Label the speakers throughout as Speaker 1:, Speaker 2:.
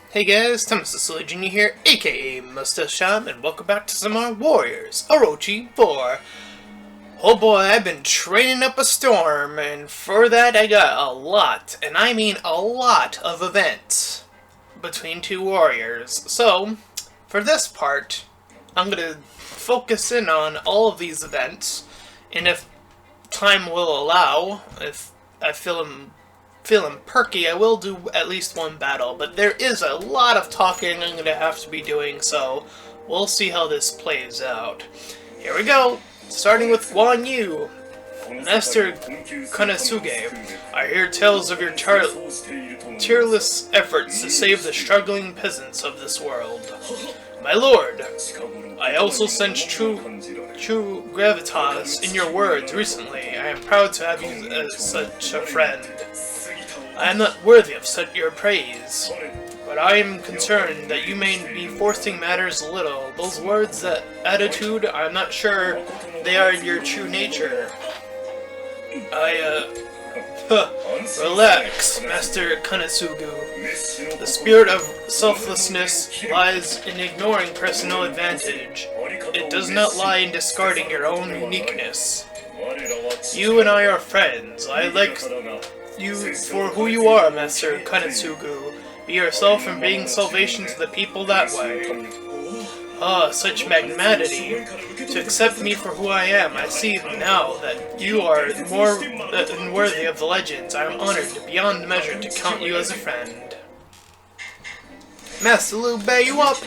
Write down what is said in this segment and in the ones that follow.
Speaker 1: Hey guys, Thomas the Silly Jr. here, aka Mustached, and welcome back to some more Warriors, Orochi 4. Oh boy, I've been training up a storm, and for that I got a lot, and I mean a lot of events between two warriors. So, for this part, I'm gonna focus in on all of these events, and if time will allow, if I feeling perky, I will do at least one battle, but there is a lot of talking I'm going to have to be doing, so we'll see how this plays out. Here we go! Starting with Guan Yu. Master Konosuke, I hear tales of your tireless efforts to save the struggling peasants of this world. My lord, I also sense true gravitas in your words recently. I am proud to have you as such a friend. I am not worthy of such your praise, but I am concerned that you may be forcing matters a little. Those words, that attitude, I'm not sure they are your true nature. Relax, Master Konosuke. The spirit of selflessness lies in ignoring personal advantage. It does not lie in discarding your own uniqueness. You and I are friends. I like you for who you are, Master Konosuke. Be yourself and bring salvation to the people that way. Ah, such magnanimity. To accept me for who I am, I see now that you are more than worthy of the legends. I am honored beyond measure to count you as a friend. Master Lu, bear you up!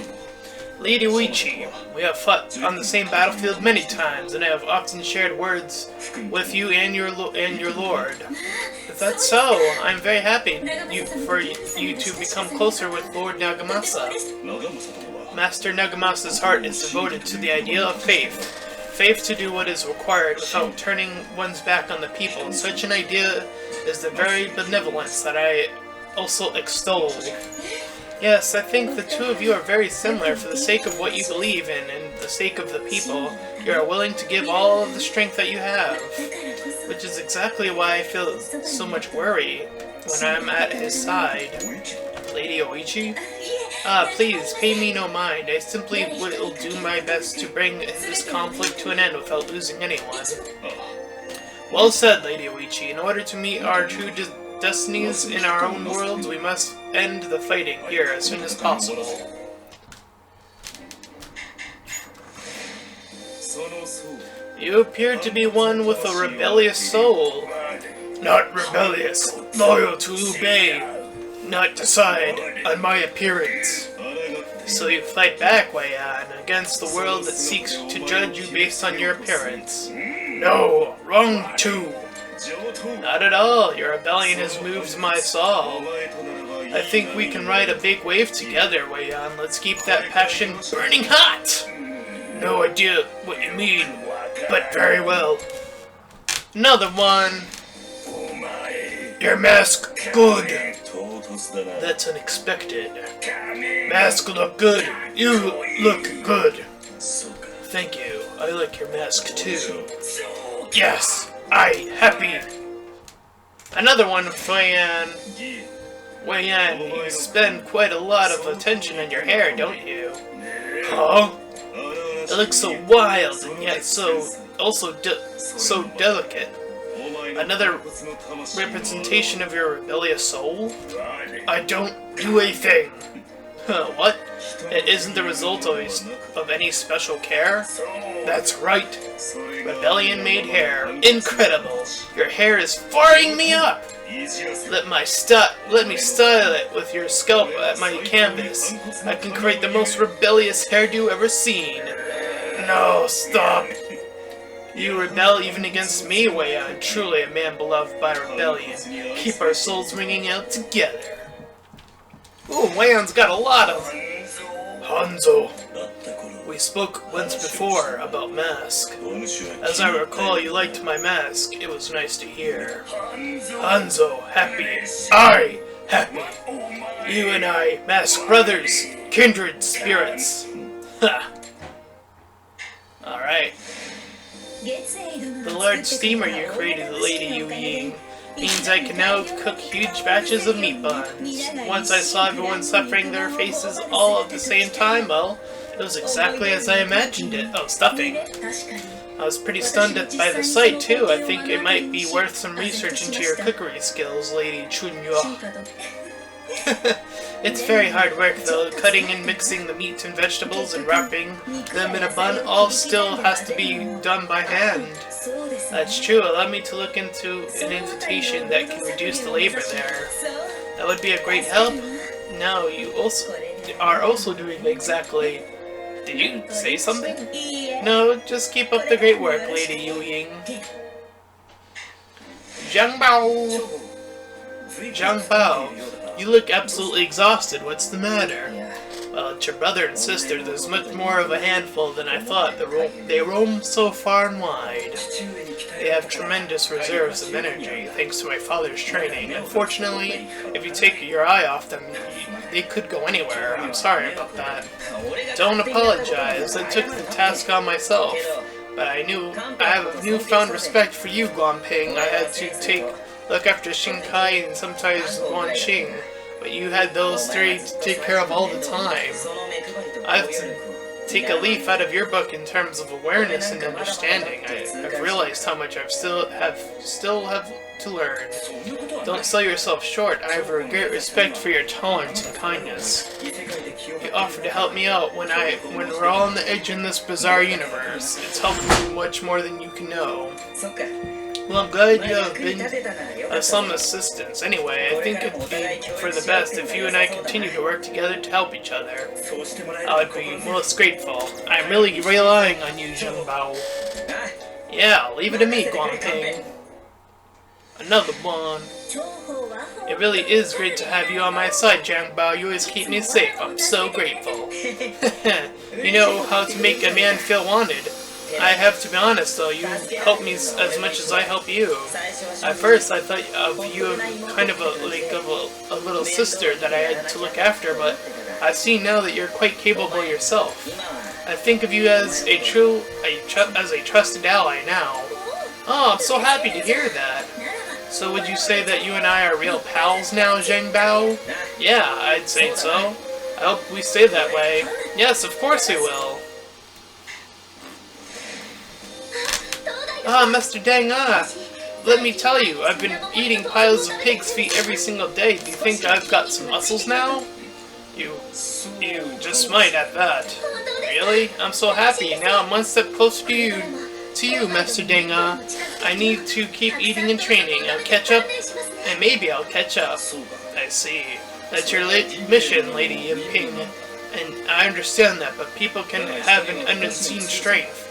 Speaker 1: Lady Orochi, we have fought on the same battlefield many times, and I have often shared words with you and your lord. If that's so, I am very happy for you to become closer with Lord Nagamasa. Master Nagamasa's heart is devoted to the idea of faith. Faith to do what is required without turning one's back on the people. Such an idea is the very benevolence that I also extol. Yes, I think the two of you are very similar. For the sake of what you believe in and the sake of the people, you are willing to give all of the strength that you have. Which is exactly why I feel so much worry when I'm at his side. Lady Orochi? Please, pay me no mind. I simply will do my best to bring this conflict to an end without losing anyone. Well said, Lady Orochi. In order to meet our true destinies in our own worlds, we must end the fighting here as soon as possible. You appear to be one with a rebellious soul. Not rebellious, loyal to obey, not decide on my appearance. So you fight back, Wei-An, against the world that seeks to judge you based on your appearance. No, wrong too. Not at all. Your rebellion has moved my soul. I think we can ride a big wave together, Wei-An. Let's keep that passion burning hot! No idea what you mean, but very well. Another one. Your mask, good. That's unexpected. Mask look good. You look good. Thank you. I like your mask too. Yes, I happy. Another one, Wei-An. Wei-An, you spend quite a lot of attention on your hair, don't you? Huh? It looks so wild and yet so delicate. Another representation of your rebellious soul? I don't do a thing. What? It isn't the result of any special care? That's right. Rebellion made hair. Incredible. Your hair is firing me up. Let me style it with your scalp at my canvas. I can create the most rebellious hairdo ever seen. No, stop. You rebel even against me, Wei-An. Truly a man beloved by rebellion. Keep our souls ringing out together. Ooh, Wei-An's got a lot of Hanzo. We spoke once before about mask. As I recall, you liked my mask. It was nice to hear. Hanzo, happy. I, happy. You and I, mask brothers, kindred spirits. Ha! Alright. The large steamer you created, Lady Yu Ying. Means I can now cook huge batches of meat buns. Once I saw everyone suffering their faces all at the same time, well, it was exactly as I imagined it. Oh, stuffing. I was pretty stunned by the sight, too. I think it might be worth some research into your cookery skills, Lady Chunyo. It's very hard work, though. Cutting and mixing the meat and vegetables and wrapping them in a bun all still has to be done by hand. That's true. Allow me to look into an invitation that can reduce the labor there. That would be a great help. Now you are also doing exactly... Did you say something? No, just keep up the great work, Lady Yu Ying. Zhang Bao! Zhang Bao, you look absolutely exhausted. What's the matter? Well, it's your brother and sister. There's much more of a handful than I thought. They roam so far and wide. They have tremendous reserves of energy, thanks to my father's training. Unfortunately, if you take your eye off them, they could go anywhere. I'm sorry about that. Don't apologize. I took the task on myself. But I have a newfound respect for you, Guanping. I had to look after Shinkai and sometimes Guanxing. But you had those three to take care of all the time. I have to take a leaf out of your book in terms of awareness and understanding. I've realized how much I still have to learn. Don't sell yourself short. I have a great respect for your tolerance and kindness. You offered to help me out when we're all on the edge in this bizarre universe. It's helped me much more than you can know. Well, I'm glad you have been of some assistance. Anyway, I think it'd be for the best if you and I continue to work together to help each other. I would be most grateful. I'm really relying on you, Zhang Bao. Yeah, leave it to me, Guanping. Another one. It really is great to have you on my side, Zhang Bao. You always keep me safe. I'm so grateful. You know how to make a man feel wanted. I have to be honest though, you help me as much as I help you. At first I thought of you kind of a little sister that I had to look after, but I see now that you're quite capable yourself. I think of you as a trusted ally now. Oh, I'm so happy to hear that. So would you say that you and I are real pals now, Zhang Bao? Yeah, I'd say so. I hope we stay that way. Yes, of course we will. Ah, Master Deng, let me tell you, I've been eating piles of pig's feet every single day. Do you think I've got some muscles now? You just might at that. Really? I'm so happy. Now I'm one step closer to you, Master Deng. I need to keep eating and training. I'll catch up, and maybe I'll catch up. I see. That's your mission, Lady Yinping. And I understand that, but people can have an unseen strength.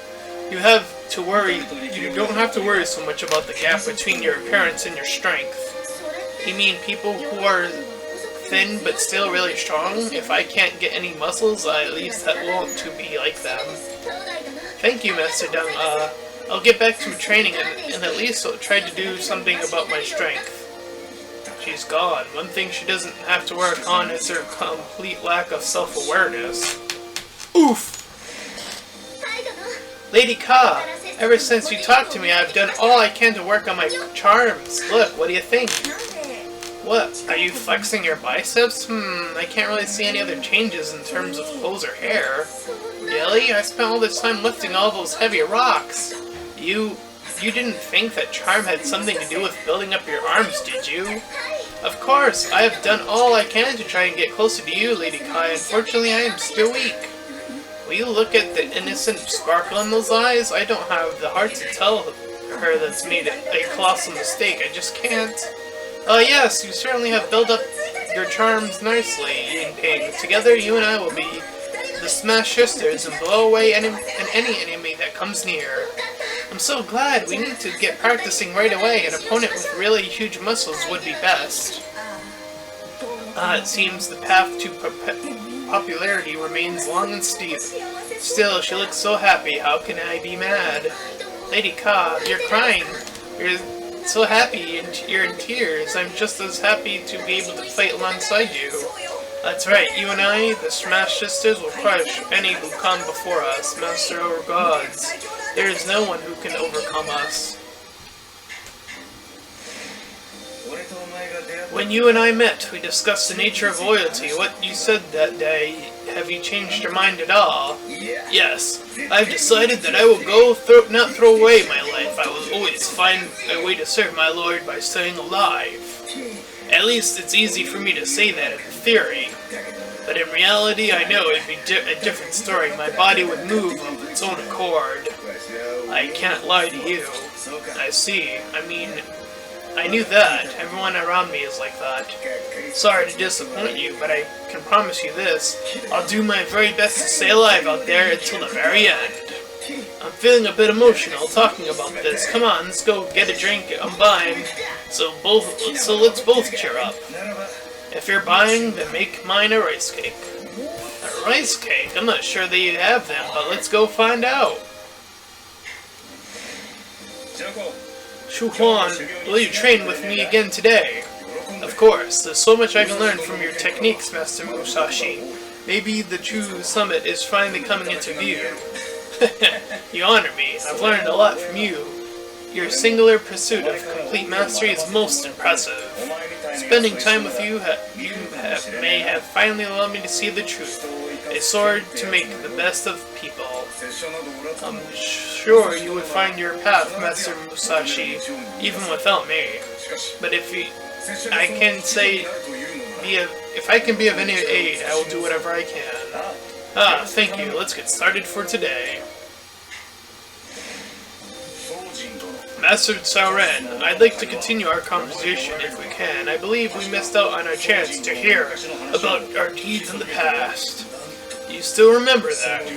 Speaker 1: You don't have to worry so much about the gap between your appearance and your strength. You mean people who are thin but still really strong? If I can't get any muscles, I at least want to be like them. Thank you, Master Deng. I'll get back to training and at least I'll try to do something about my strength. She's gone. One thing she doesn't have to work on is her complete lack of self-awareness. Oof! Lady Ka, ever since you talked to me, I've done all I can to work on my charms. Look, what do you think? What? Are you flexing your biceps? I can't really see any other changes in terms of clothes or hair. Really? I spent all this time lifting all those heavy rocks. You didn't think that charm had something to do with building up your arms, did you? Of course, I have done all I can to try and get closer to you, Lady Kai. Unfortunately, I am still weak. Will you look at the innocent sparkle in those eyes? I don't have the heart to tell her that's made a colossal mistake. I just can't. Yes, you certainly have built up your charms nicely, Yinping. Together, you and I will be the Smash Sisters and blow away any enemy that comes near. I'm so glad. We need to get practicing right away. An opponent with really huge muscles would be best. It seems the path to popularity remains long and steep. Still, she looks so happy. How can I be mad? Lady Ka, you're crying. You're so happy and you're in tears. I'm just as happy to be able to fight alongside you. That's right. You and I, the Smash Sisters, will crush any who come before us, master or gods. There is no one who can overcome us. When you and I met, we discussed the nature of loyalty. What you said that day, have you changed your mind at all? Yes. I've decided that I will not throw away my life. I will always find a way to serve my Lord by staying alive. At least it's easy for me to say that in theory. But in reality, I know it'd be a different story. My body would move of its own accord. I can't lie to you. I see. I mean, I knew that. Everyone around me is like that. Sorry to disappoint you, but I can promise you this. I'll do my very best to stay alive out there until the very end. I'm feeling a bit emotional talking about this. Come on, let's go get a drink. I'm buying. So let's both cheer up. If you're buying, then make mine a rice cake. A rice cake? I'm not sure they have them, but let's go find out. Shuhuan, will you train with me again today? Of course, there's so much I can learn from your techniques, Master Musashi. Maybe the true summit is finally coming into view. You honor me. I've learned a lot from you. Your singular pursuit of complete mastery is most impressive. Spending time with you, may have finally allowed me to see the truth. A sword to make the best of people. I'm sure you would find your path, Master Musashi, even without me. But if I can be of any aid, I will do whatever I can. Ah, thank you. Let's get started for today. Master Sauren, I'd like to continue our conversation if we can. I believe we missed out on our chance to hear about our deeds in the past. You still remember that?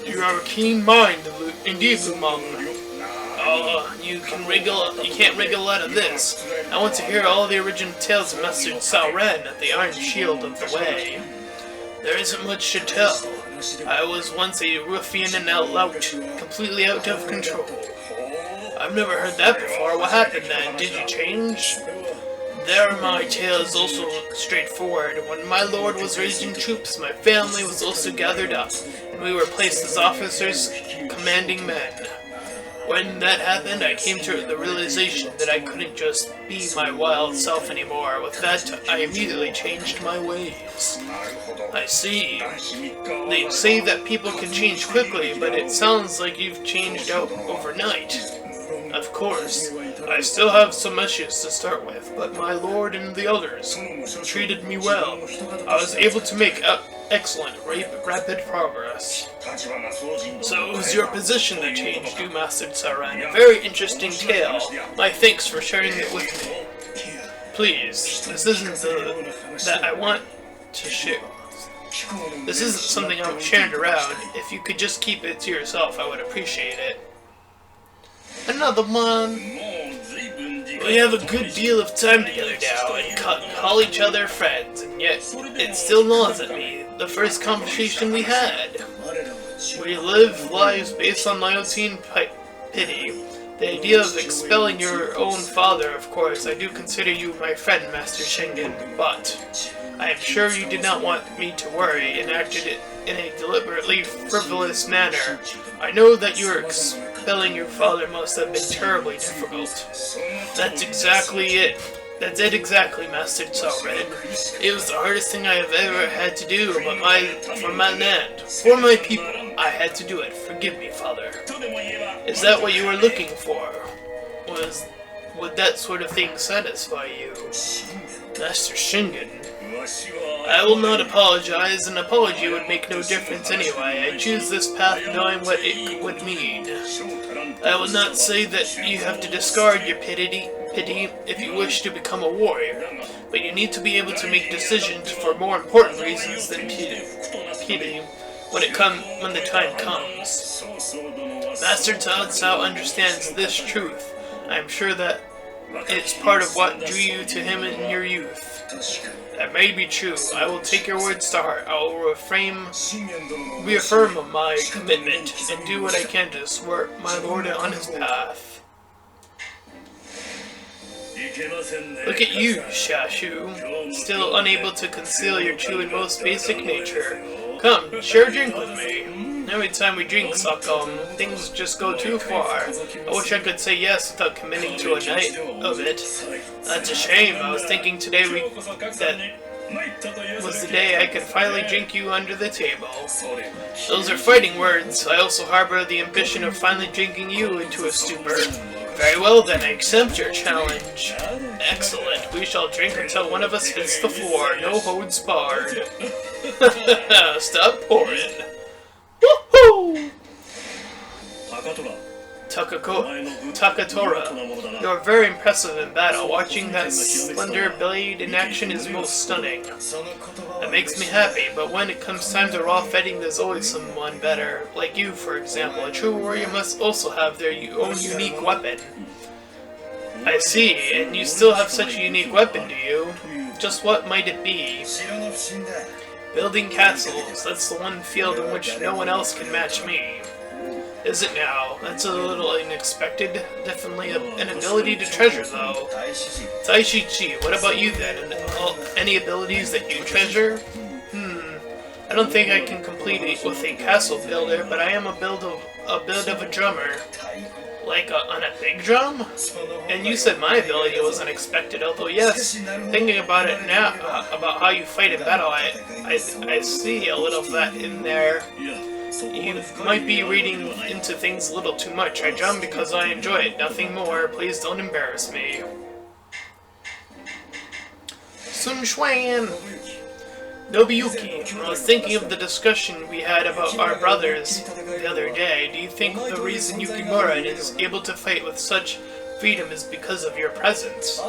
Speaker 1: You are a keen mind, indeed, Lumang. You can't wriggle out of this. I want to hear all the original tales of Master Sauren at the Iron Shield of the Way. There isn't much to tell. I was once a ruffian and lout, completely out of control. I've never heard that before. What happened then? Did you change? There, my tale is also straightforward. When my lord was raising troops, my family was also gathered up, and we were placed as officers commanding men. When that happened, I came to the realization that I couldn't just be my wild self anymore. With that, I immediately changed my ways. I see. They say that people can change quickly, but it sounds like you've changed out overnight. Of course, I still have some issues to start with, but my lord and the others treated me well. I was able to make excellent, rapid progress. So it was your position that changed you, Master Sauren. A very interesting tale. My thanks for sharing it with me. Please, this isn't that I want to share. This isn't something I'm sharing around. If you could just keep it to yourself, I would appreciate it. Another one. We have a good deal of time together now and call each other friends, and yet it still gnaws at me. The first conversation we had. We live lives based on loyalty and pity. The idea of expelling your own father, of course, I do consider you my friend, Master Shingen, but I am sure you did not want me to worry and acted it in a deliberately frivolous manner. I know that your expelling your father must have been terribly difficult. That's exactly it. That's it exactly, Master Sauren. It was the hardest thing I have ever had to do, but for my land, for my people, I had to do it. Forgive me, Father. Is that what you were looking for? Would that sort of thing satisfy you? Master Shingen. I will not apologize. An apology would make no difference anyway. I choose this path knowing what it would mean. I will not say that you have to discard your pity if you wish to become a warrior, but you need to be able to make decisions for more important reasons than pity when the time comes. Master Cao understands this truth. I am sure that it's part of what drew you to him in your youth. That may be true. I will take your words to heart. I will reaffirm my commitment and do what I can to support my lord on his path. Look at you, Shashu, still unable to conceal your true and most basic nature. Come, share a drink with me. Every time we drink Sakom, things just go too far. I wish I could say yes without committing to a night of it. That's a shame. I was thinking today that was the day I could finally drink you under the table. Those are fighting words. I also harbor the ambition of finally drinking you into a stupor. Very well then, I accept your challenge. Excellent. We shall drink until one of us hits the floor. No holds barred. Stop pouring. Woohoo! Takatora, you are very impressive in battle. Watching that slender blade in action is most stunning. That makes me happy, but when it comes time to raw fighting, there's always someone better. Like you, for example. A true warrior must also have their own unique weapon. I see, and you still have such a unique weapon, do you? Just what might it be? Building castles. That's the one field in which no one else can match me. Is it now? That's a little unexpected. Definitely an ability to treasure, though. Taishichi, what about you then? Any abilities that you treasure? I don't think I can complete it with a castle builder, but I am a bit of a drummer. Like on a big drum? And you said my ability was unexpected, although yes, thinking about it now, about how you fight in battle, I see a little of that in there. You might be reading into things a little too much. I drum because I enjoy it, nothing more. Please don't embarrass me. Sun Xuan! Nobuyuki, I was thinking of the discussion we had about our brothers the other day. Do you think the reason Yukimura is able to fight with such freedom is because of your presence?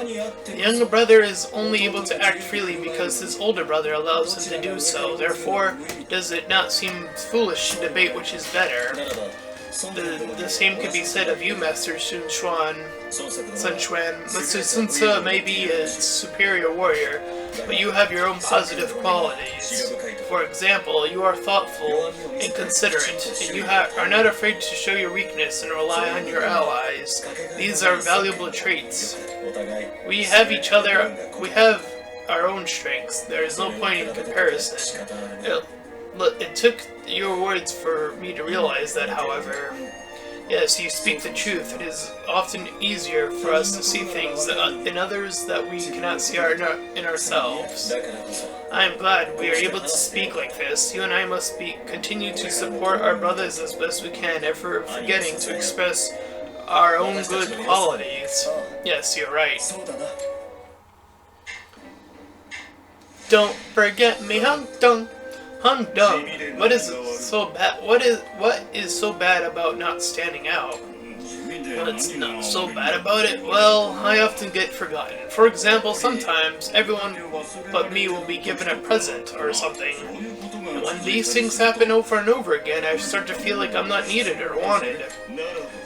Speaker 1: The younger brother is only able to act freely because his older brother allows him to do so. Therefore, does it not seem foolish to debate which is better? The same could be said of you, Master Sun Xuan. Master Sunsa may be a superior warrior, but you have your own positive qualities. For example, you are thoughtful and considerate, and you are not afraid to show your weakness and rely on your allies. These are valuable traits. We have each other, we have our own strengths. There is no point in comparison. It took your words for me to realize that, however. Yes, you speak the truth. It is often easier for us to see things in others that we cannot see in ourselves. I am glad we are able to speak like this. You and I must continue to support our brothers as best we can, never forgetting to express our own good qualities. Yes, you're right. Don't forget me, Hung-Dong. Hung-Dong, what is so bad? What is so bad about not standing out? What's not so bad about it? Well, I often get forgotten. For example, sometimes everyone but me will be given a present or something. And when these things happen over and over again, I start to feel like I'm not needed or wanted.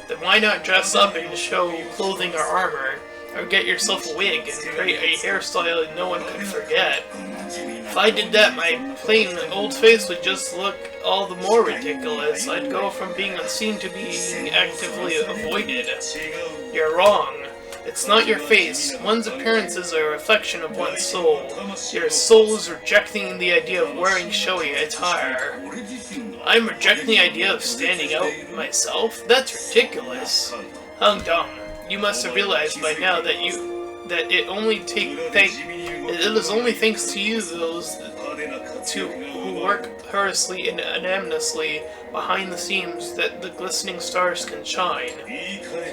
Speaker 1: Then why not dress up and show clothing or armor? Or get yourself a wig and create a hairstyle no one could forget. If I did that, my plain old face would just look all the more ridiculous. I'd go from being unseen to being actively avoided. You're wrong. It's not your face. One's appearance is a reflection of one's soul. Your soul is rejecting the idea of wearing showy attire. I'm rejecting the idea of standing out myself? That's ridiculous. Hung-Dong, you must have realized by now that it is only thanks to you those who work tirelessly and anonymously behind the scenes that the glistening stars can shine.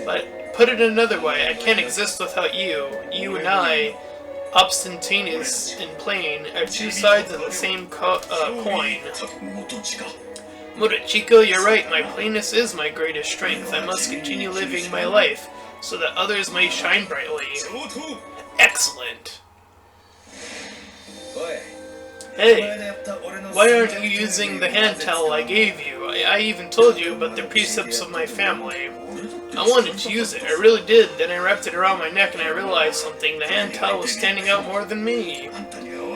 Speaker 1: But put it another way, I can't exist without you. You and I, obstinaneous and plain, are two sides of the same coin. Murachiko, you're right. My plainness is my greatest strength. I must continue living my life so that others may shine brightly. Excellent. Hey, why aren't you using the hand towel I gave you? I even told you about the precepts of my family. I wanted to use it, I really did. Then I wrapped it around my neck and I realized something. The hand towel was standing out more than me.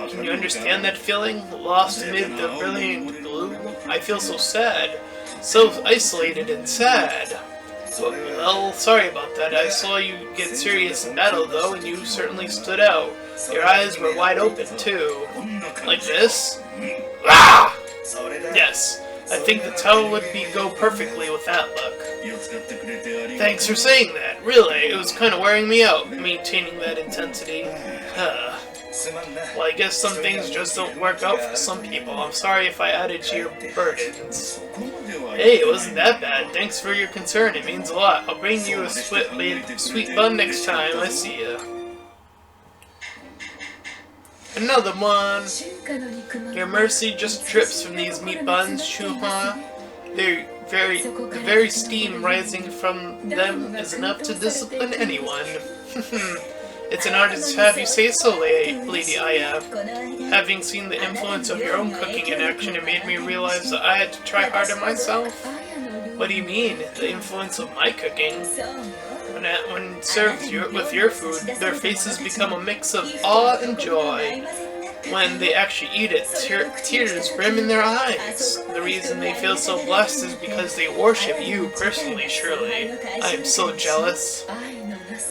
Speaker 1: Can you understand that feeling? Lost amid the brilliant blue? I feel so sad. So isolated and sad. Well, sorry about that. I saw you get serious in battle, though, and you certainly stood out. Your eyes were wide open, too. Like this? Ah! Yes. I think the towel would go perfectly with that look. Thanks for saying that. Really, it was kind of wearing me out, maintaining that intensity. Well, I guess some things just don't work out for some people. I'm sorry if I added to your burdens. Hey, it wasn't that bad. Thanks for your concern. It means a lot. I'll bring you a sweet bun next time I see you. Another one. Your mercy just drips from these meat buns, Shuha. The very steam rising from them is enough to discipline anyone. It's an honor to have you say so, Lady Aya. Having seen the influence of your own cooking in action, it made me realize that I had to try harder myself. What do you mean, the influence of my cooking? When served with your food, their faces become a mix of awe and joy. When they actually eat it, tears brim in their eyes. The reason they feel so blessed is because they worship you personally, surely. I am so jealous.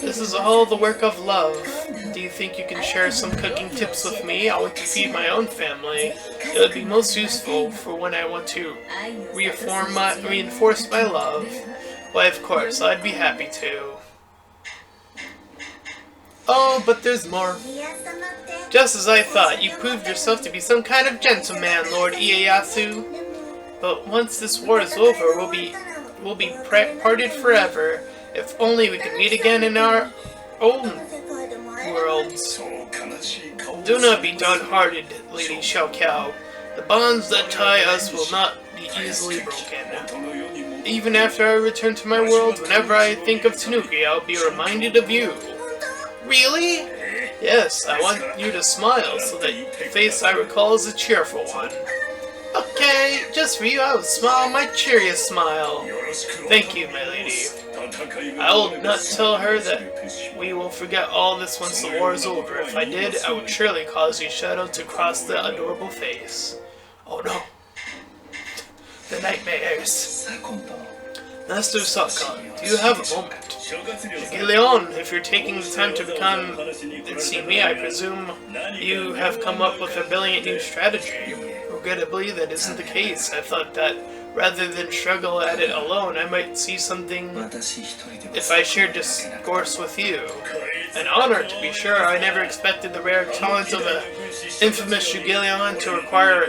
Speaker 1: This is all the work of love. Do you think you can share some cooking tips with me? I want to feed my own family. It would be most useful for when I want to reinforce my love. Why, of course, I'd be happy to. Oh, but there's more. Just as I thought, you proved yourself to be some kind of gentleman, Lord Ieyasu. But once this war is over, we'll be parted forever. If only we could meet again in our own worlds. Do not be downhearted, Lady Xiaoqiao. The bonds that tie us will not be easily broken. Even after I return to my world, whenever I think of Tanuki, I'll be reminded of you. Really? Yes, I want you to smile so that the face I recall is a cheerful one. Okay, just for you I will smile my cheeriest smile. Thank you, my lady. I will not tell her that we will forget all this once the war is over. If I did, I would surely cause your shadow to cross the adorable face. Oh no. The nightmares. Master Sakon, do you have a moment? Gileon, if you're taking the time to come and see me, I presume you have come up with a brilliant new strategy. Regrettably, that isn't the case. I thought that rather than struggle at it alone, I might see something if I shared discourse with you. An honor, to be sure. I never expected the rare talent of an infamous Shugelion to require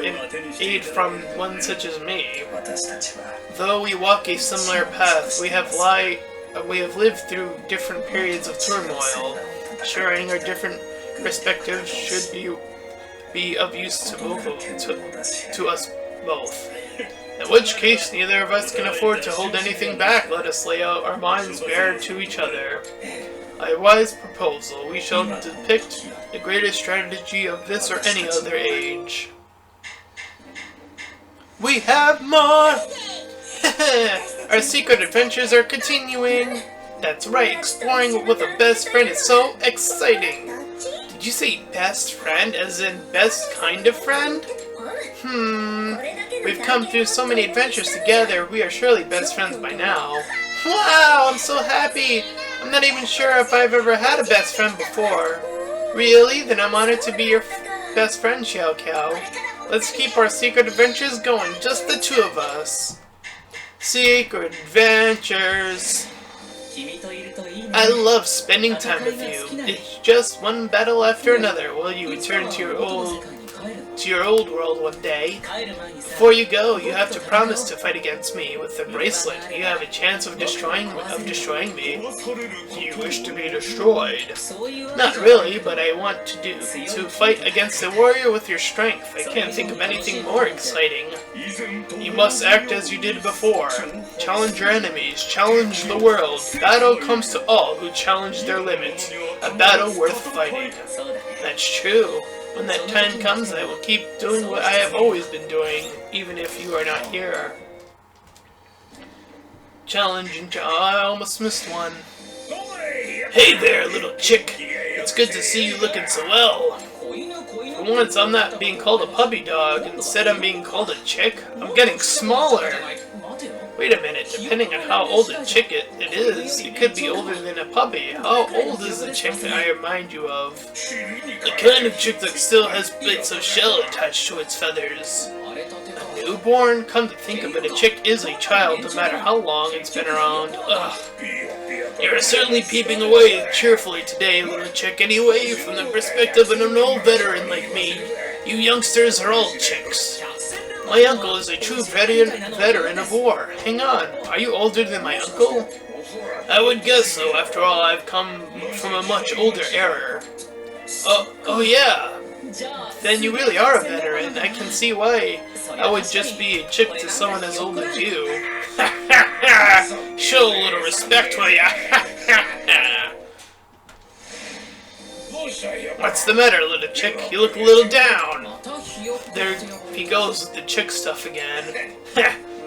Speaker 1: aid from one such as me. Though we walk a similar path, we have lived through different periods of turmoil. Sharing our different perspectives should be of use to us both. In which case, neither of us can afford to hold anything back. Let us lay out our minds bare to each other. A wise proposal. We shall depict the greatest strategy of this or any other age. We have more! Our secret adventures are continuing. That's right, exploring with a best friend is so exciting. Did you say best friend as in best kind of friend? We've come through so many adventures together, we are surely best friends by now. Wow, I'm so happy! I'm not even sure if I've ever had a best friend before. Really? Then I'm honored to be your best friend, Xiaoqiao. Let's keep our secret adventures going, just the two of us. Secret adventures. I love spending time with you. It's just one battle after another. Will you return to your old world one day? Before you go, you have to promise to fight against me with the bracelet. You have a chance of destroying me. Do you wish to be destroyed? Not really, but I want to fight against a warrior with your strength. I can't think of anything more exciting. You must act as you did before. Challenge your enemies. Challenge the world. Battle comes to all who challenge their limits. A battle worth fighting. That's true. When that time comes, I will keep doing what I have always been doing, even if you are not here. I almost missed one. Hey there, little chick. It's good to see you looking so well. For once, I'm not being called a puppy dog. Instead, I'm being called a chick. I'm getting smaller. Wait a minute, depending on how old a chick it is, it could be older than a puppy. How old is the chick that I remind you of? The kind of chick that still has bits of shell attached to its feathers. A newborn? Come to think of it, a chick is a child no matter how long it's been around. Ugh. You're certainly peeping away cheerfully today, little chick. Anyway, from the perspective of an old veteran like me, you youngsters are all chicks. My uncle is a true veteran of war. Hang on, are you older than my uncle? I would guess so. After all, I've come from a much older era. Oh yeah. Then you really are a veteran. I can see why I would just be a chick to someone as old as you. Show a little respect, will ya? What's the matter, little chick? You look a little down. There he goes with the chick stuff again.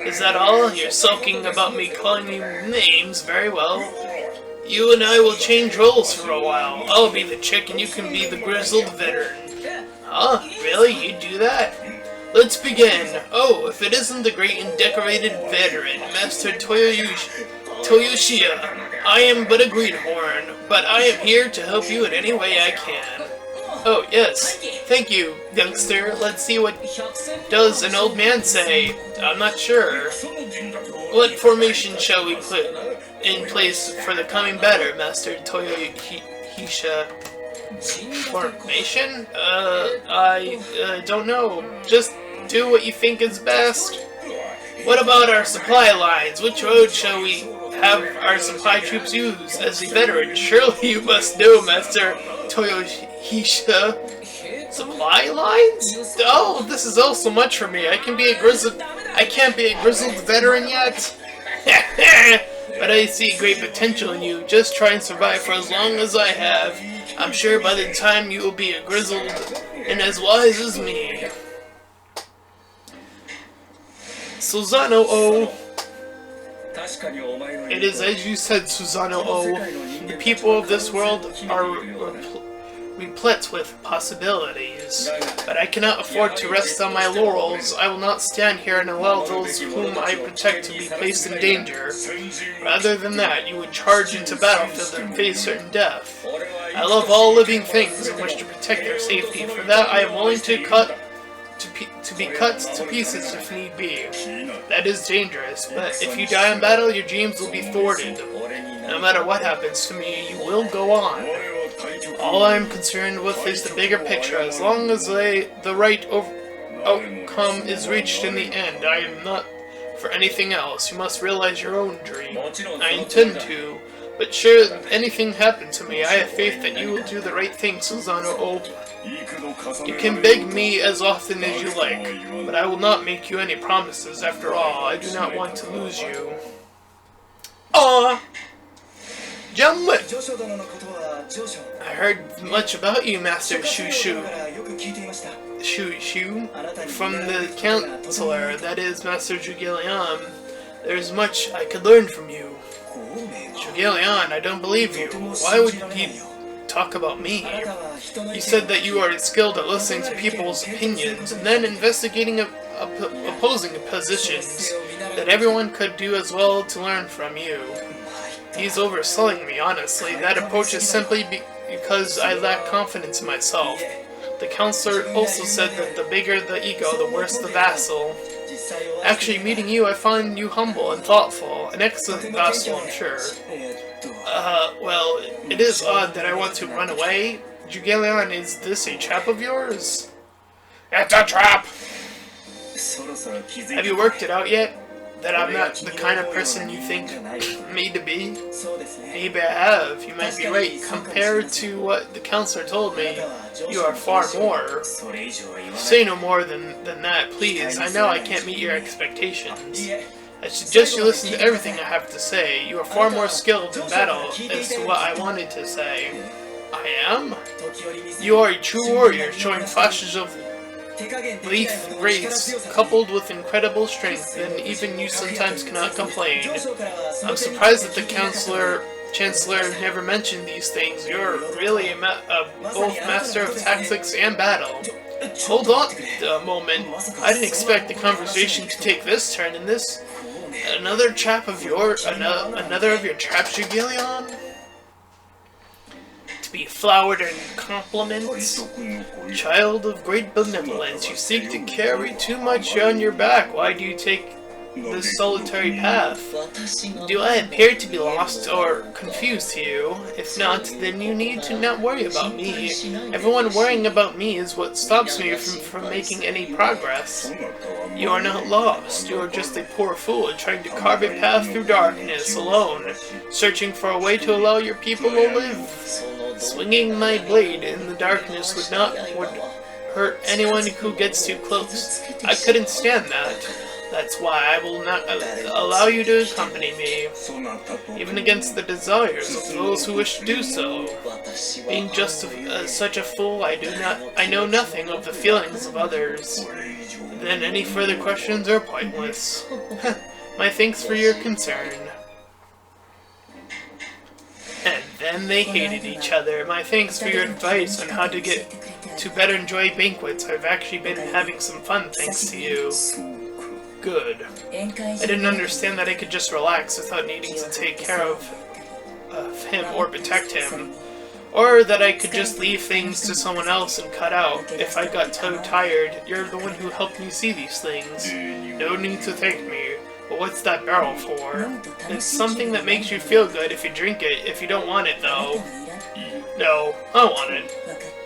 Speaker 1: Is that all? You're sulking about me calling you names? Very well. You and I will change roles for a while. I'll be the chick and you can be the grizzled veteran. Huh? Really? You'd do that? Let's begin. Oh, if it isn't the great and decorated veteran, Master Toyoshiya. I am but a greenhorn, but I am here to help you in any way I can. Oh, yes. Thank you, youngster. Let's see what does an old man say. I'm not sure. What formation shall we put in place for the coming battle, Master Toyoshiya? Formation? I don't know. Just do what you think is best. What about our supply lines? Which road shall we have our supply troops use? As a veteran, surely you must know, Master Toyoshiya. Supply lines? Oh, this is all so much for me. I can't be a grizzled veteran yet. But I see great potential in you. Just try and survive for as long as I have. I'm sure by the time you will be a grizzled and as wise as me. Susano-o. It is as you said, Susano-o. The people of this world are replete with possibilities. But I cannot afford to rest on my laurels. I will not stand here and allow those whom I protect to be placed in danger. Rather than that, you would charge into battlefield and face certain death. I love all living things and wish to protect their safety. For that, I am willing to be cut to pieces if need be. That is dangerous, but if you die in battle, your dreams will be thwarted. No matter what happens to me, you will go on. All I am concerned with is the bigger picture. As long as the right outcome is reached in the end, I am not for anything else. You must realize your own dream. I intend to, but should anything happen to me, I have faith that you will do the right thing, Susano-o. You can beg me as often as you like, but I will not make you any promises. After all, I do not want to lose you. Aww! Gentlemen! I heard much about you, Master Shushu. Shushu? From the counselor, that is, Master Jugelian. There is much I could learn from you. Jugelian, I don't believe you. Why would he talk about me? You said that you are skilled at listening to people's opinions and then investigating opposing positions, that everyone could do as well to learn from you. He's overselling me, honestly. That approach is simply because I lack confidence in myself. The counselor also said that the bigger the ego, the worse the vassal. Actually, meeting you, I find you humble and thoughtful. An excellent vassal, I'm sure. Well, it is odd that I want to run away. Jugelian, is this a trap of yours? It's a trap! Have you worked it out yet? That I'm not the kind of person you think me to be? Maybe I have. You might be right. Compared to what the counselor told me, you are far more. Say no more than that, please. I know I can't meet your expectations. I suggest you listen to everything I have to say. You are far more skilled in battle as to what I wanted to say. I am? You are a true warrior, showing flashes of lethal grace, coupled with incredible strength, and even you sometimes cannot complain. I'm surprised that the Chancellor never mentioned these things. You're really both master of tactics and battle. Hold on a moment. I didn't expect the conversation to take this turn in this. Another trap of another of your traps, Jugilion? To be flowered in compliments? Child of great benevolence, you seek to carry too much on your back. Why do you take this solitary path? Do I appear to be lost or confused to you? If not, then you need to not worry about me. Everyone worrying about me is what stops me from making any progress. You are not lost. You are just a poor fool trying to carve a path through darkness alone, searching for a way to allow your people to live. Swinging my blade in the darkness would hurt anyone who gets too close. I couldn't stand that. That's why I will not allow you to accompany me, even against the desires of those who wish to do so. Being just such a fool, I know nothing of the feelings of others. Then any further questions are pointless. My thanks for your concern. And then they hated each other. My thanks for your advice on how to get to better enjoy banquets. I've actually been having some fun thanks to you. Good. I didn't understand that I could just relax without needing to take care of him or protect him. Or that I could just leave things to someone else and cut out if I got too tired. You're the one who helped me see these things. No need to thank me. But what's that barrel for? It's something that makes you feel good if you drink it. If you don't want it, though. No, I want it.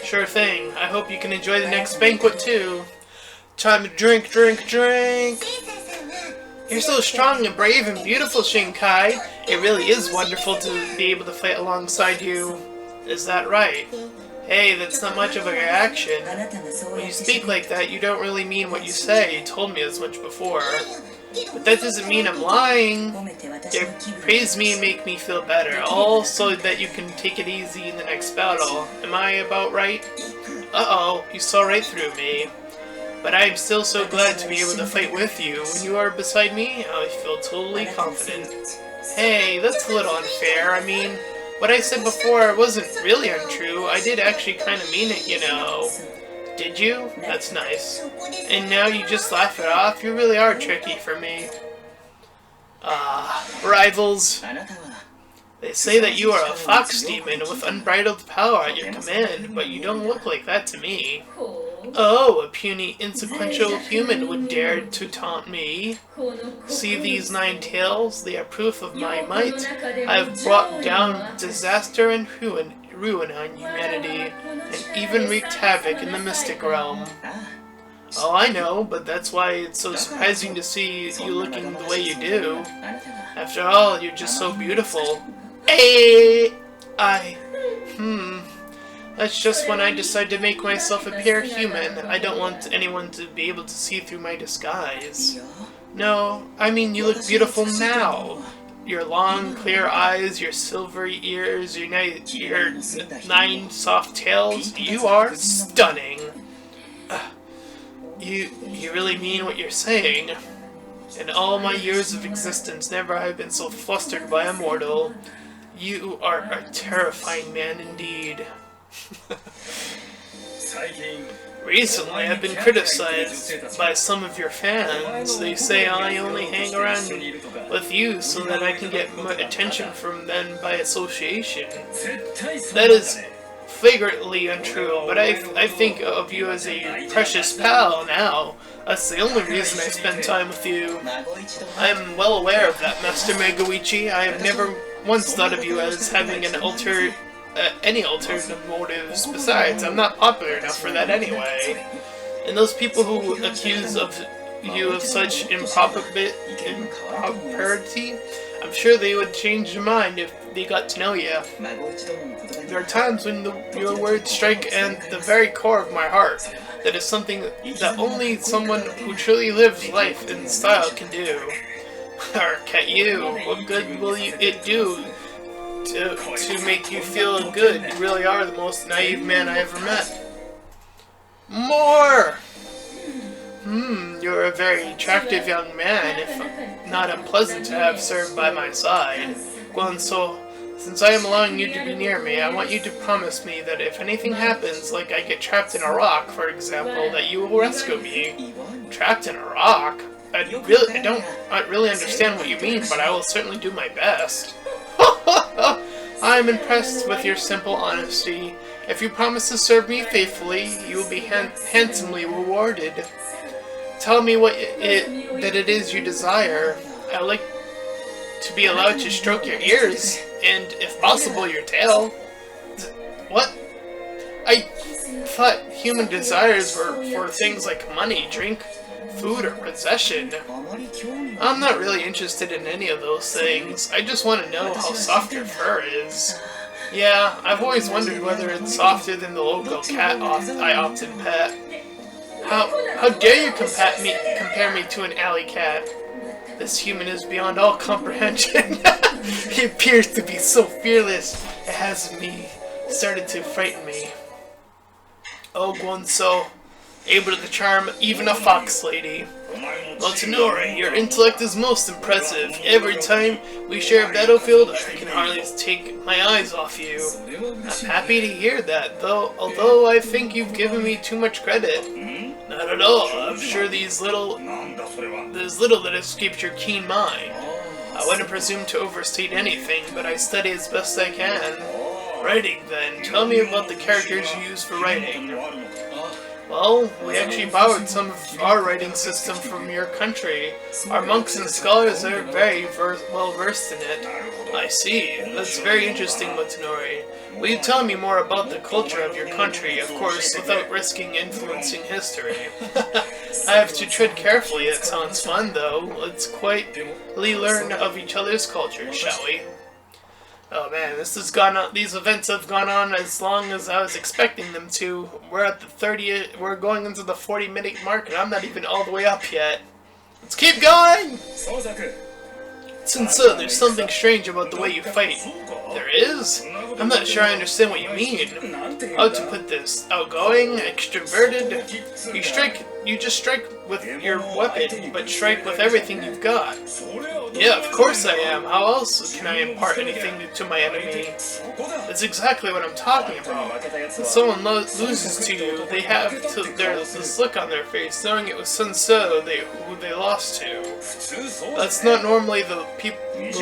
Speaker 1: Sure thing. I hope you can enjoy the next banquet, too. Time to drink, drink, drink! You're so strong and brave and beautiful, Shinkai. It really is wonderful to be able to fight alongside you. Is that right? Hey, that's not much of a reaction. When you speak like that, you don't really mean what you say. You told me as much before. But that doesn't mean I'm lying. You praise me and make me feel better, all so that you can take it easy in the next battle. Am I about right? Uh-oh, you saw right through me. But I am still so glad to be able to fight with you. When you are beside me, I feel totally confident. Hey, that's a little unfair. I mean, what I said before wasn't really untrue. I did actually kind of mean it, you know. Did you? That's nice. And now you just laugh it off? You really are tricky for me. Rivals. They say that you are a fox demon with unbridled power at your command, but you don't look like that to me. Oh, a puny, insequential human would dare to taunt me. See these 9 tails? They are proof of my might. I have brought down disaster and ruin on humanity, and even wreaked havoc in the mystic realm. Oh, I know, but that's why it's so surprising to see you looking the way you do. After all, you're just so beautiful. That's just when I decide to make myself appear human. I don't want anyone to be able to see through my disguise. No, I mean you look beautiful now. Your long, clear eyes, your silvery ears, your 9 soft tails. You are stunning. You really mean what you're saying. In all my years of existence, never have I been so flustered by a mortal. You are a terrifying man indeed. Recently, I've been criticized by some of your fans. They say I only hang around with you so that I can get attention from them by association. That is flagrantly untrue, but I think of you as a precious pal now. That's the only reason I spend time with you. I am well aware of that, Master Meguichi. I have never once thought of you as having any alternative motives. Besides, I'm not popular enough for that anyway. And those people who accuse you of such impropriety, I'm sure they would change their mind if they got to know you. There are times when your words strike at the very core of my heart. That is something that only someone who truly lives life in style can do. Or can you? What good will it do to make you feel good? You really are the most naive man I ever met. More! You're a very attractive young man, if not unpleasant to have served by my side. Guanso, since I am allowing you to be near me, I want you to promise me that if anything happens, like I get trapped in a rock, for example, that you will rescue me. Trapped in a rock? I don't really understand what you mean, but I will certainly do my best. I am impressed with your simple honesty. If you promise to serve me faithfully, you will be handsomely rewarded. Tell me what it is you desire. I would like to be allowed to stroke your ears, and, if possible, your tail. What? I thought human desires were for things like money, drink, food, or possession. I'm not really interested in any of those things. I just want to know how soft your fur is. Yeah, I've always wondered whether it's softer than the local cat I often pet. How dare you compare me to an alley cat? This human is beyond all comprehension. He appears to be so fearless, it has started to frighten me. Oh, Guanso, able to charm even a fox lady. Well, Tenori, your intellect is most impressive. Every time we share a battlefield, I can hardly take my eyes off you. I'm happy to hear that, although I think you've given me too much credit. Not at all. I'm sure there's little that escapes your keen mind. I wouldn't presume to overstate anything, but I study as best I can. Writing, then. Tell me about the characters you use for writing. Well, we actually borrowed some of our writing system from your country. Our monks and scholars are very well versed in it. I see. That's very interesting, Motonori. Will you tell me more about the culture of your country, of course, without risking influencing history? I have to tread carefully. It sounds fun, though. Let's quietly learn of each other's cultures, shall we? Oh man, these events have gone on as long as I was expecting them to. We're going into the 40-minute mark, and I'm not even all the way up yet. Let's keep going! Since there's something strange about the way you fight. There is? I'm not sure I understand what you mean. How to put this? Outgoing? Extroverted? You just strike with your weapon, but strike with everything you've got. Yeah, of course I am. How else can I impart anything to my enemy? That's exactly what I'm talking about. When someone loses to you, they have this look on their face, knowing it was Sun Tzu who they lost to. That's not normally the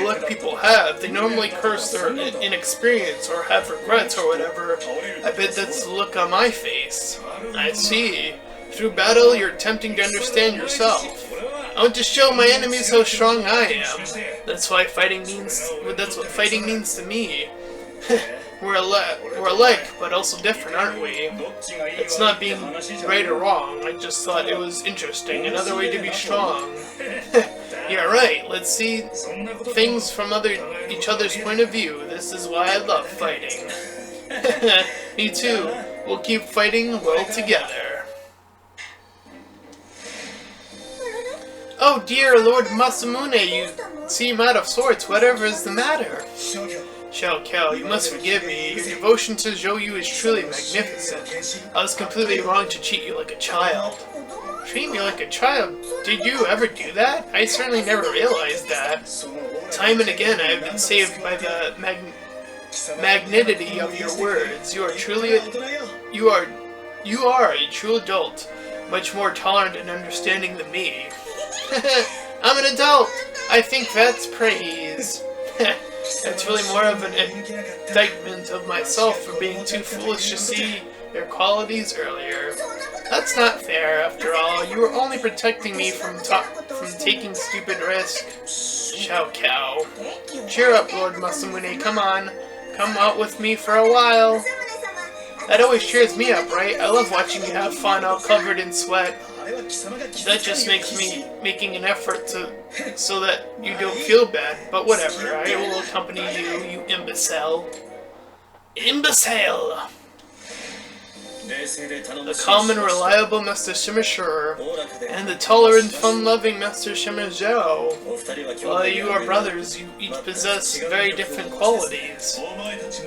Speaker 1: look people have. They normally curse their inexperience or have regrets or whatever. I bet that's the look on my face. I see. Through battle, you're attempting to understand yourself. I want to show my enemies how strong I am. That's what fighting means to me. We're alike, but also different, aren't we? It's not being right or wrong. I just thought it was interesting. Another way to be strong. Yeah, right. Let's see things from each other's point of view. This is why I love fighting. Me too. We'll keep fighting well together. Oh dear Lord Masamune, you seem out of sorts. Whatever is the matter? Xiao, you must forgive me. Your devotion to Zhou is truly magnificent. I was completely wrong to treat you like a child. Treat me like a child? Did you ever do that? I certainly never realized that. Time and again I have been saved by the magnanimity of your words. You are a true adult, much more tolerant and understanding than me. I'm an adult! I think that's praise. That's really more of an indictment of myself for being too foolish to see their qualities earlier. That's not fair, after all. You were only protecting me from taking stupid risks. Xiao Kao. Cheer up, Lord Masamune, come on. Come out with me for a while. That always cheers me up, right? I love watching you have fun all covered in sweat. That just makes me making an effort so that you don't feel bad, but whatever, I will accompany you, you imbecile. Imbecile! The calm and reliable Master Shimashura, and the tolerant, fun-loving Master Shimazhou. While you are brothers, you each possess very different qualities.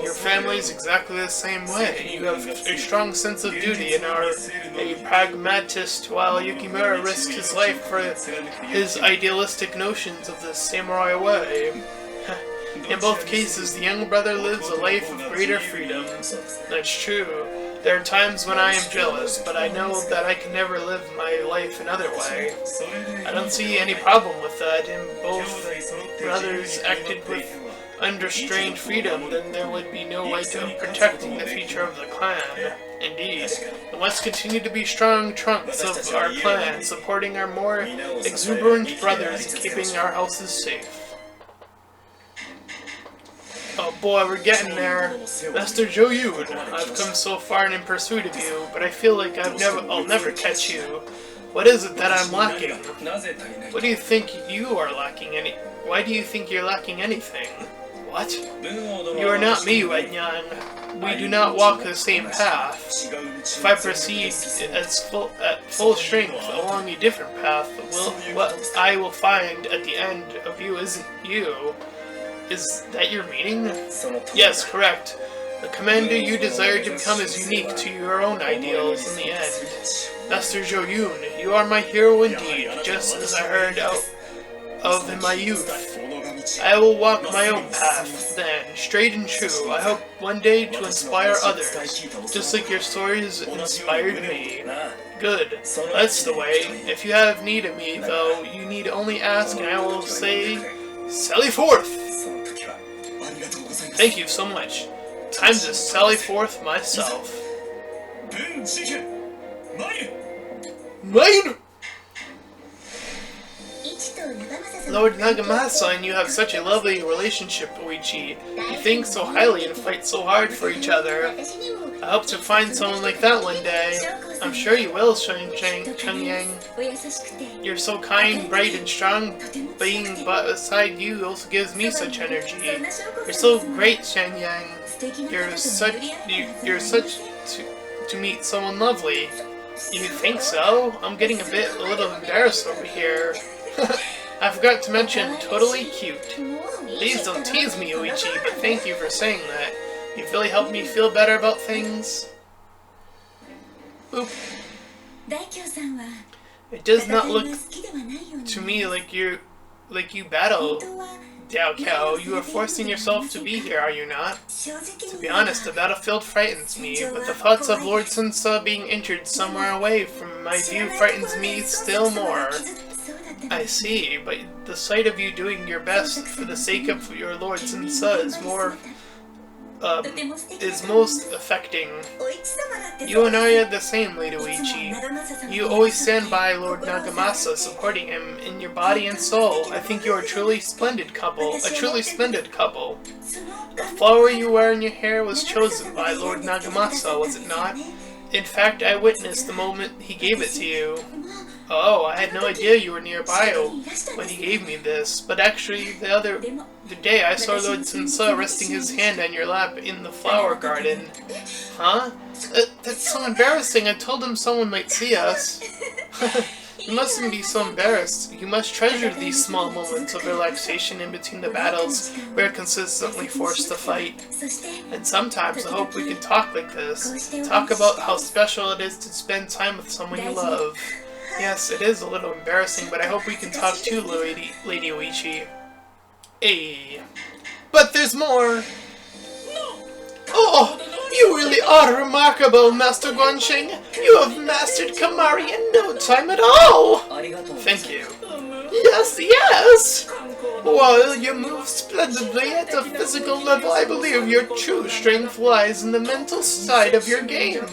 Speaker 1: Your family is exactly the same way. You have a strong sense of duty and are a pragmatist, while Yukimura risks his life for his idealistic notions of the samurai way. In both cases, the young brother lives a life of greater freedom. That's true. There are times when I am jealous, but I know that I can never live my life another way. I don't see any problem with that. If both brothers acted with unrestrained freedom, then there would be no way to protecting the future of the clan. Indeed, we must continue to be strong trunks of our clan, supporting our more exuberant brothers and keeping our houses safe. Oh boy, we're getting there. Master Joyun, I've come so far in pursuit of you, but I feel like I'll never catch you. What is it that I'm lacking? What do you think you are lacking Why do you think you're lacking anything? What? You are not me, Wenyan. We do not walk the same path. If I proceed at full strength along a different path, what I will find at the end of you isn't you. Is that your meaning? Yes, correct. The commander you desire to become is unique to your own ideals in the end. Master Joyun, you are my hero indeed, just as I heard of in my youth. I will walk my own path, then, straight and true. I hope one day to inspire others, just like your stories inspired me. Good, that's the way. If you have need of me, though, you need only ask and I will say, sally forth! Thank you so much. Time to sally forth myself. Mine! Lord Nagamasa and you have such a lovely relationship, Oichi. You think so highly and fight so hard for each other. I hope to find someone like that one day. I'm sure you will, Changyang. You're so kind, bright, and strong. Being beside you also gives me such energy. You're so great, Changyang. You're such to meet someone lovely. You think so? I'm getting a little embarrassed over here. I forgot to mention, totally cute. Please don't tease me, Oichi, but thank you for saying that. You've really helped me feel better about things. Oop. It does not look to me like you battle, Diao Cow. You are forcing yourself to be here, are you not? To be honest, the battlefield frightens me, but the thoughts of Lord Sunsa being injured somewhere away from my view frightens me still more. I see, but the sight of you doing your best for the sake of your Lord Sunsa is most affecting. You and I are the same, Lady Oichi. You always stand by Lord Nagamasa, supporting him in your body and soul. I think you are a truly splendid couple. The flower you wear in your hair was chosen by Lord Nagamasa, was it not? In fact, I witnessed the moment he gave it to you. Oh, I had no idea you were nearby when he gave me this, but actually the day I saw Lord Sunsa resting his hand on your lap in the flower garden. Huh? That's so embarrassing. I told him someone might see us. You mustn't be so embarrassed. You must treasure these small moments of relaxation in between the battles we are consistently forced to fight. And sometimes I hope we can talk like this. Talk about how special it is to spend time with someone you love. Yes, it is a little embarrassing, but I hope we can talk too, Lady Oichi. Hey. But there's more! Oh! You really are remarkable, Master Guanxing! You have mastered Kamari in no time at all! Thank you. Yes! While you move splendidly at a physical level, I believe your true strength lies in the mental side of your game.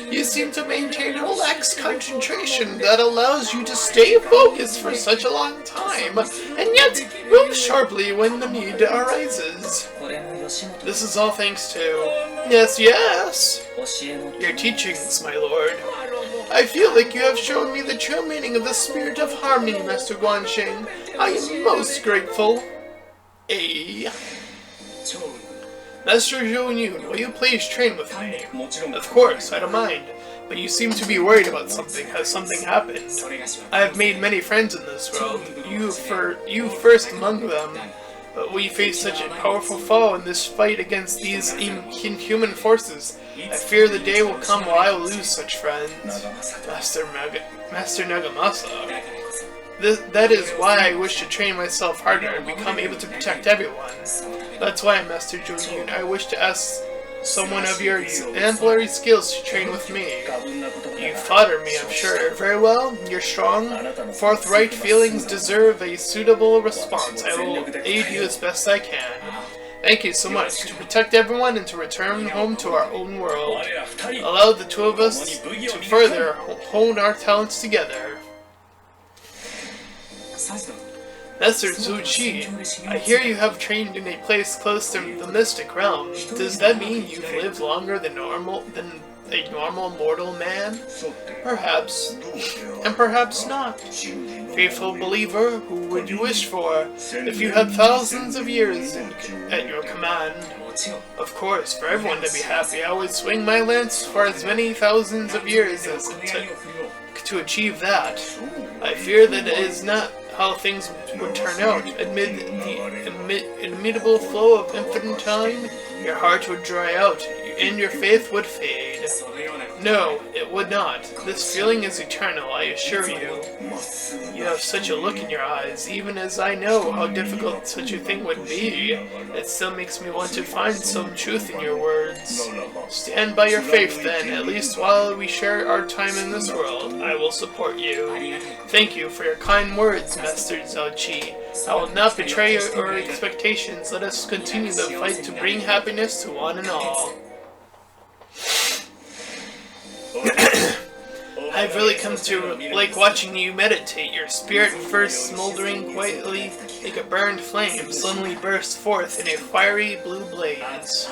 Speaker 1: You seem to maintain a relaxed concentration that allows you to stay focused for such a long time, and yet move sharply when the need arises. This is all thanks to... Yes, your teachings, my lord. I feel like you have shown me the true meaning of the spirit of harmony, Master Guanxing. I am most grateful. Master Joyun, will you please train with me? Of course, I don't mind. But you seem to be worried about something. Has something happened? I have made many friends in this world. You first among them. But we face such a powerful foe in this fight against these inhuman forces. I fear the day will come while I will lose such friends. Master Nagamasa. That is why I wish to train myself harder and become able to protect everyone. That's why, Master Joyun, I wish to ask someone of your exemplary skills to train with me. You flatter me, I'm sure. Very well, your strong, forthright feelings deserve a suitable response. I will aid you as best I can. Thank you so much. To protect everyone and to return home to our own world. Allow the two of us to further hone our talents together. Master Zuchi, I hear you have trained in a place close to the mystic realm. Does that mean you've lived longer than a normal mortal man? Perhaps. And perhaps not. Faithful believer, who would you wish for if you had thousands of years at your command? Of course, for everyone to be happy, I would swing my lance for as many thousands of years as it took to achieve that. I fear that it is not how things would turn out. Amid the inimitable flow of infinite time, your heart would dry out, and your faith would fade. No, it would not. This feeling is eternal, I assure you. You have such a look in your eyes, even as I know how difficult such a thing would be. It still makes me want to find some truth in your words. Stand by your faith then, at least while we share our time in this world. I will support you. Thank you for your kind words, Master Zuchi. I will not betray your expectations. Let us continue the fight to bring happiness to one and all. I've really come to like watching you meditate. Your spirit, first smoldering quietly like a burned flame, suddenly bursts forth in a fiery blue blaze.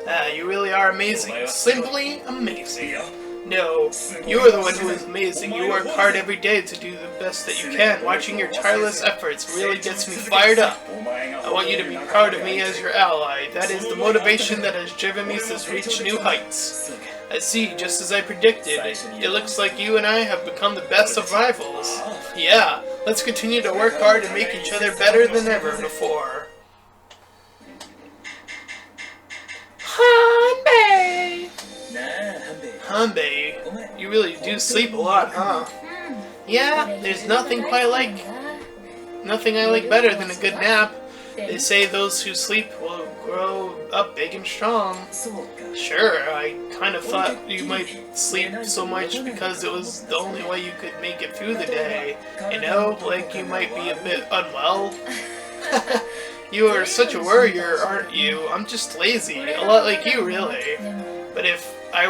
Speaker 1: Ah, you really are amazing. Simply amazing. No, you are the one who is amazing. You work hard every day to do the best that you can. Watching your tireless efforts really gets me fired up. I want you to be proud of me as your ally. That is the motivation that has driven me to reach new heights. I see, just as I predicted. It looks like you and I have become the best of rivals. Yeah, let's continue to work hard and make each other better than ever before. Hanbei! Hanbei, you really do sleep a lot, huh? Yeah, there's nothing I like better than a good nap. They say those who sleep will grow up big and strong. Sure, I kind of thought you might sleep so much because it was the only way you could make it through the day. You know, like you might be a bit unwell. You are such a worrier, aren't you? I'm just lazy, a lot like you, really. But if I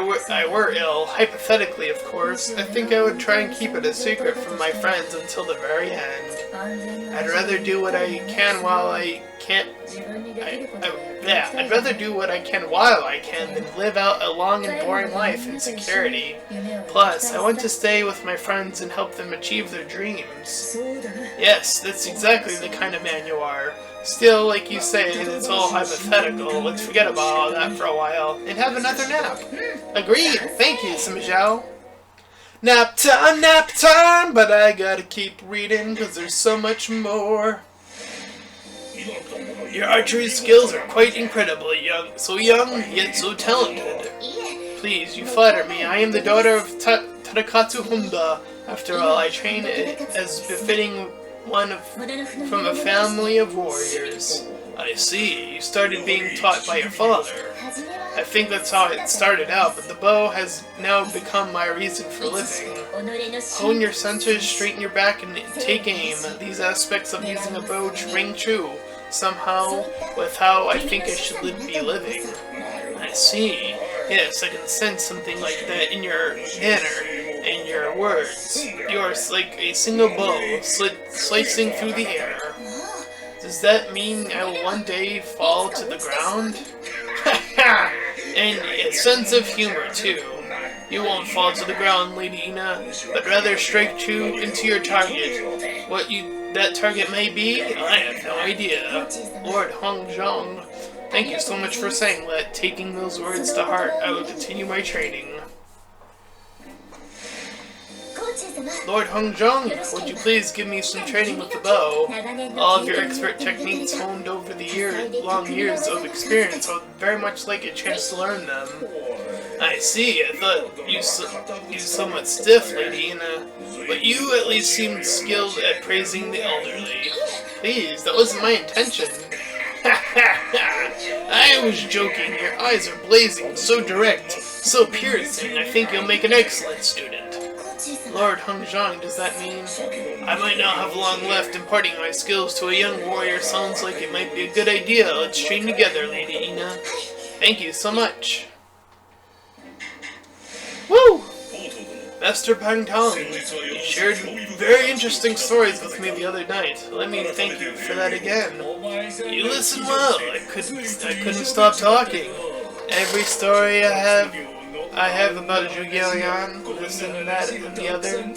Speaker 1: were ill, hypothetically of course, I think I would try and keep it a secret from my friends until the very end. I'd rather do what I can while I can't. I'd rather do what I can while I can than live out a long and boring life in security. Plus, I want to stay with my friends and help them achieve their dreams. Yes, that's exactly the kind of man you are. Still, like you say, it's all hypothetical. Let's forget about all that for a while and have another nap. Agreed. Thank you, Simajao. Nap time, but I gotta keep reading because there's so much more. Your archery skills are quite incredibly young, yet so talented. Please, you flatter me. I am the daughter of Tadakatsu Honda. After all, I train as befitting from a family of warriors. I see. You started being taught by your father. I think that's how it started out, but the bow has now become my reason for living. Hone your centers, straighten your back, and take aim. These aspects of using a bow ring true, somehow, with how I think I should be living. I see. Yes, I can sense something like that in your manner, in your words. You are like a single bow, slicing through the air. Does that mean I will one day fall to the ground? And a sense of humor, too. You won't fall to the ground, Lady Ina, but rather strike true into your target. What that target may be, I have no idea. Lord Hongzhong, thank you so much for saying that. Taking those words to heart, I will continue my training. Lord Hongzhong, would you please give me some training with the bow? All of your expert techniques honed over the long years of experience, I would very much like a chance to learn them. I see, I thought you somewhat stiff, Lady Ina, but you at least seemed skilled at praising the elderly. Please, that wasn't my intention. I was joking. Your eyes are blazing, so direct, so piercing. I think you'll make an excellent student. Lord Hongzhang, does that mean I might not have long left? Imparting my skills to a young warrior sounds like it might be a good idea. Let's train together, Lady Ina. Thank you so much. Woo! Master Pangtong, you shared very interesting stories with me the other night. Let me thank you for that again. You listen well. I couldn't stop talking. Every story I have about Zhuge this and that and the other.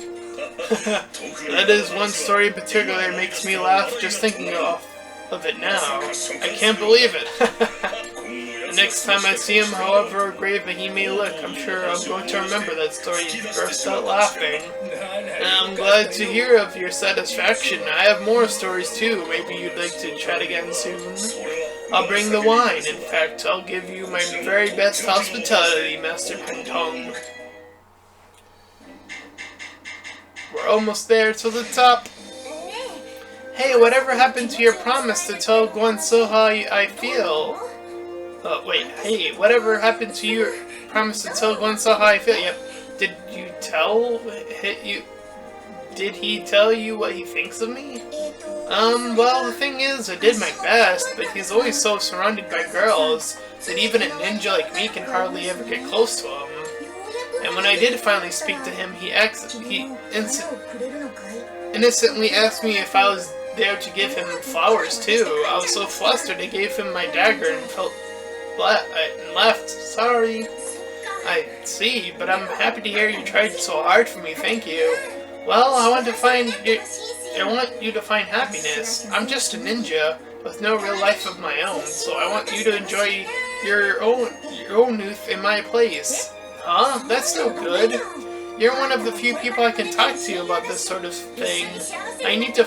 Speaker 1: That is one story in particular that makes me laugh just thinking of it now. I can't believe it. The next time I see him, however grave he may look, I'm sure I'm going to remember that story and burst out laughing. And I'm glad to hear of your satisfaction. I have more stories too. Maybe you'd like to chat again soon. I'll bring the wine. In fact, I'll give you my very best hospitality, Master Pantong. We're almost there to the top. Hey, whatever happened to your promise to tell Guanso how I feel? Oh, wait, hey, whatever happened to your promise to tell Guanso how I feel? Yep. Did he tell you what he thinks of me? Well, the thing is, I did my best, but he's always so surrounded by girls that even a ninja like me can hardly ever get close to him. And when I did finally speak to him, he innocently asked me if I was there to give him flowers too. I was so flustered I gave him my dagger and left. Sorry. I see, but I'm happy to hear you tried so hard for me. Thank you. Well, I want you to find happiness. I'm just a ninja with no real life of my own, so I want you to enjoy your own youth in my place. Huh? That's no good. You're one of the few people I can talk to about this sort of thing. I need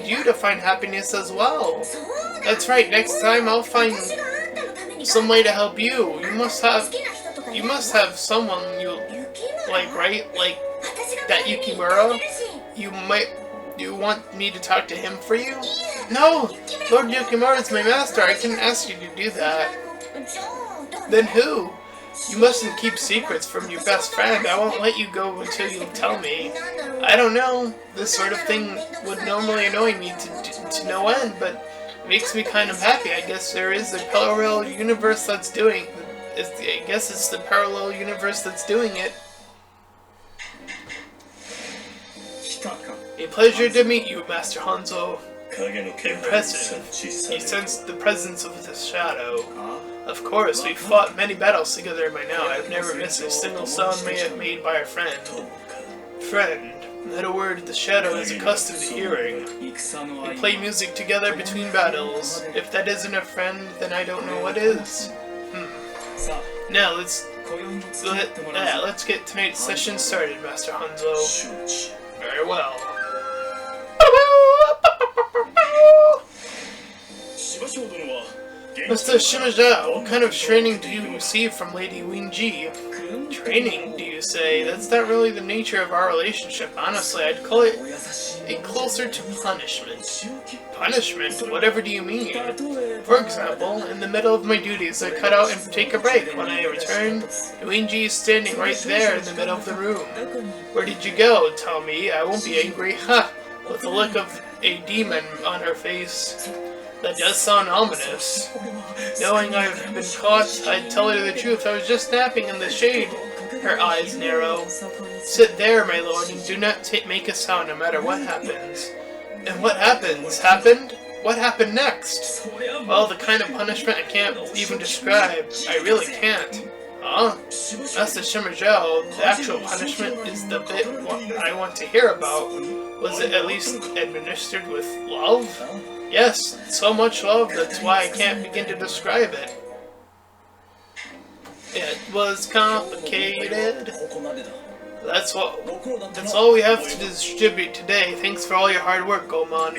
Speaker 1: you to find happiness as well. That's right. Next time I'll find some way to help you. You must have someone you like, right? Like that Yukimura. You want me to talk to him for you? No! Lord Yukimura is my master. I couldn't ask you to do that. Then who? You mustn't keep secrets from your best friend. I won't let you go until you tell me. I don't know. This sort of thing would normally annoy me to no end, but it makes me kind of happy. I guess there is a parallel universe that's doing it. I guess it's the parallel universe that's doing it. A pleasure to meet you, Master Hanzo. Impressive. You sensed the presence of this shadow. Of course, we've fought many battles together by now. I've never missed a single sound made by a friend. Friend, that a word the shadow is accustomed to hearing. We play music together between battles. If that isn't a friend, then I don't know what is. Now let's get tonight's session started, Master Hanzo. Very well. Mr. Shimaja, what kind of training do you receive from Lady Winji? Training, do you say? That's not really the nature of our relationship. Honestly, I'd call it closer to punishment. Punishment? Whatever do you mean? For example, in the middle of my duties, I cut out and take a break. When I return, Winji is standing right there in the middle of the room. Where did you go? Tell me. I won't be angry. Ha! With the look of a demon on her face. That does sound ominous. Knowing I've been caught, I'd tell her the truth. I was just napping in the shade. Her eyes narrow. Sit there, my lord, and do not make a sound no matter what happens. And what happens? Happened? What happened next? Well, the kind of punishment I can't even describe. I really can't. Huh? Master Shimmergel, the actual punishment is the bit I want to hear about. Was it at least administered with love? Yes, so much love, that's why I can't begin to describe it. It was complicated. That's all we have to distribute today. Thanks for all your hard work, Goemon.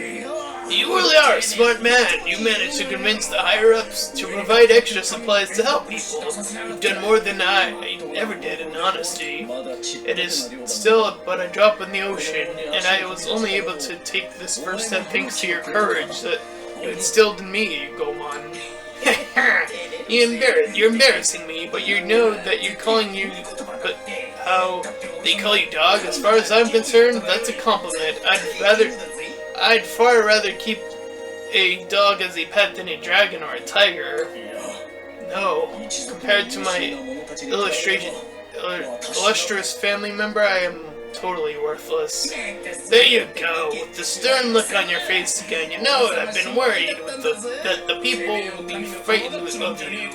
Speaker 1: You really are a smart man. You managed to convince the higher-ups to provide extra supplies to help people. You've done more than I ever did, in honesty. It is still but a drop in the ocean, and I was only able to take this first step thanks to your courage that you instilled in me, Goemon. You're embarrassing me, but you know that you're calling you... But how they call you dog, as far as I'm concerned, that's a compliment. I'd far rather keep a dog as a pet than a dragon or a tiger. No, compared to my illustrious family member, I am totally worthless. There you go, with the stern look on your face again. You know it, I've been worried that the people will be frightened of you.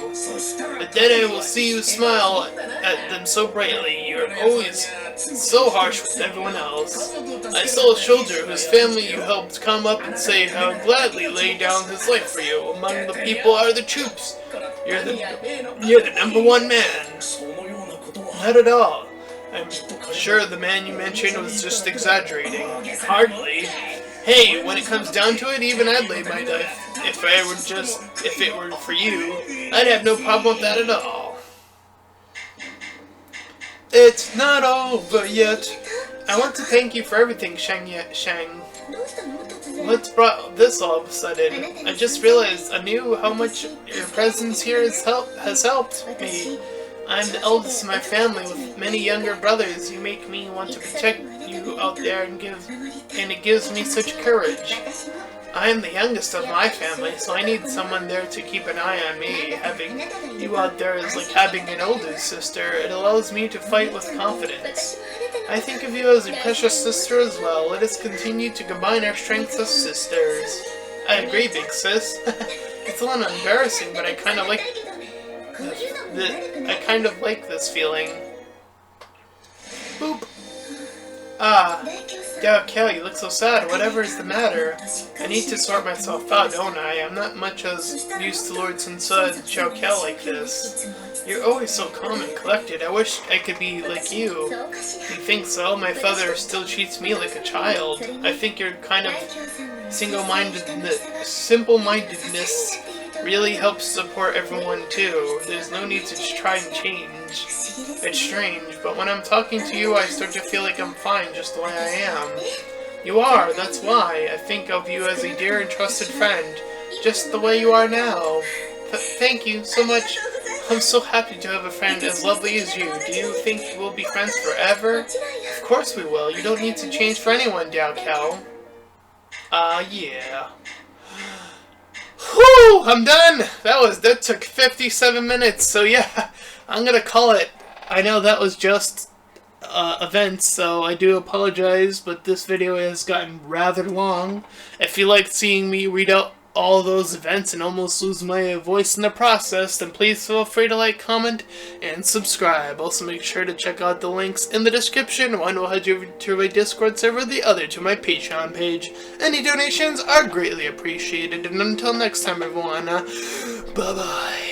Speaker 1: But then I will see you smile at them so brightly. You're always so harsh with everyone else. I saw a soldier whose family you helped come up and say how gladly lay down his life for you. Among the people are the troops. You're the #1 man. Not at all. I'm sure the man you mentioned was just exaggerating. Hardly. Hey, when it comes down to it, even I'd lay my life. If it were for you, I'd have no problem with that at all. It's not over yet. I want to thank you for everything, Shang. What's brought this all of a sudden? I just realized anew how much your presence here has helped me. I'm the eldest in my family with many younger brothers. You make me want to protect you out there and it gives me such courage. I am the youngest of my family, so I need someone there to keep an eye on me. Having you out there is like having an older sister. It allows me to fight with confidence. I think of you as a precious sister as well. Let us continue to combine our strengths as sisters. I agree, big sis. It's a little embarrassing, but I kind of like this feeling. Boop. Ah, Xiao Qiao, you look so sad. Whatever is the matter? I need to sort myself out, don't I? I'm not much as used to Lord Sunsa and Xiao Qiao like this. You're always so calm and collected. I wish I could be like you. You think so? My father still treats me like a child. I think your kind of simple-mindedness really helps support everyone too. There's no need to try and change. It's strange, but when I'm talking to you, I start to feel like I'm fine just the way I am. You are, that's why. I think of you as a dear and trusted friend, just the way you are now. Thank you so much. I'm so happy to have a friend as lovely as you. Do you think we'll be friends forever? Of course we will. You don't need to change for anyone, Xiao Qiao. Yeah. Whew! I'm done! That took 57 minutes, so yeah, I'm gonna call it. I know that was just events, so I do apologize, but this video has gotten rather long. If you like seeing me read out all those events and almost lose my voice in the process, then please feel free to like, comment, and subscribe. Also make sure to check out the links in the description. One will head you to my Discord server, the other to my Patreon page. Any donations are greatly appreciated, and until next time everyone, bye bye.